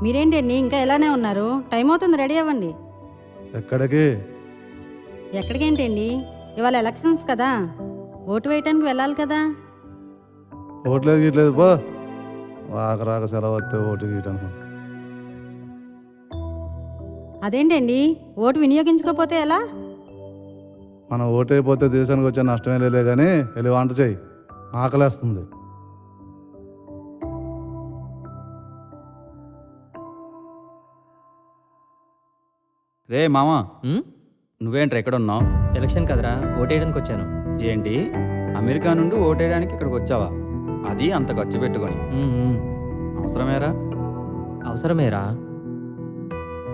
మీరేంటండి ఇంకా ఇలానే ఉన్నారు? టైం అవుతుంది, రెడీ అవ్వండి. ఎక్కడికి? ఎక్కడికేంటండి? ఇవాళ ఎలక్షన్స్ కదా, ఓటు వేయటానికి వెళ్ళాలి కదా. ఓట్లేదు గీట్లేదు పో. రాక రాక సెలవు వస్తే ఓటు గీయటానికి. అదేంటండి, ఓటు వినియోగించుకోకపోతే ఎలా? మనం ఓటు అయిపోతే దేశానికి వచ్చే నష్టమే లేదే కానీ వెళ్ళి వంట చేయి, ఆకలేస్తుంది. రే మామా, ఉమ్? నువ్వేంట్రా ఎక్కడ ఉన్నావు? ఎలక్షన్ కదరా, ఓటేయడానికి వచ్చాను. ఏంటి, అమెరికా నుండి ఓటేయడానికి ఇక్కడికి వచ్చావా? అది అంత ఖర్చు పెట్టుకొని ఉమ్, ఉమ్. అవసరమేరా? అవసరమేరా.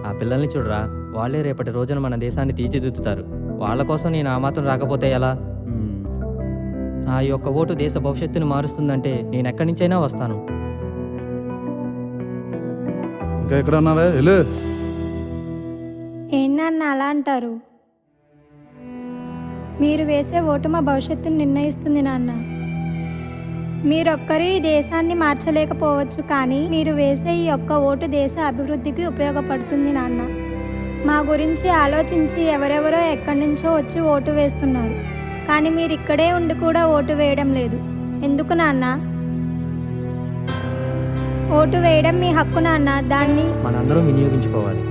ఆ పిల్లల్ని చూడరా, వాళ్ళే రేపటి రోజున మన దేశాన్ని తీర్చిదిద్దుతారు. వాళ్ళ కోసం నేను ఆ మాత్రం రాకపోతే ఎలా? మ్మ్. నా యొక్క ఓటు దేశ భవిష్యత్తుని మారుస్తుందంటే నేను ఎక్కడి నుంచైనా వస్తాను. ఇంకా ఎక్కడ ఉన్నావే, వెళ్ళు. ఏంటన్న అలా అంటారు? మీరు వేసే ఓటు మా భవిష్యత్తును నిర్ణయిస్తుంది నాన్న. మీరొక్కరు ఈ దేశాన్ని మార్చలేకపోవచ్చు, కానీ మీరు వేసే ఈ ఒక్క ఓటు దేశ అభివృద్ధికి ఉపయోగపడుతుంది నాన్న. మా గురించి ఆలోచించి ఎవరెవరో ఎక్కడి నుంచో వచ్చి ఓటు వేస్తున్నారు, కానీ మీరు ఇక్కడే ఉండి కూడా ఓటు వేయడం లేదు. ఎందుకు నాన్న? ఓటు వేయడం మీ హక్కు నాన్న, దాన్ని మనందరం వినియోగించుకోవాలి.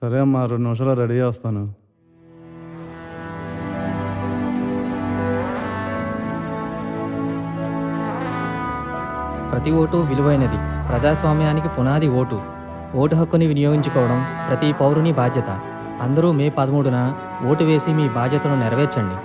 సరే అమ్మా, 2 నిమిషాలు రెడీ వస్తాను. ప్రతి ఓటు విలువైనది. ప్రజాస్వామ్యానికి పునాది ఓటు. ఓటు హక్కుని వినియోగించుకోవడం ప్రతి పౌరుని బాధ్యత. అందరూ మే 13న ఓటు వేసి మీ బాధ్యతను నెరవేర్చండి.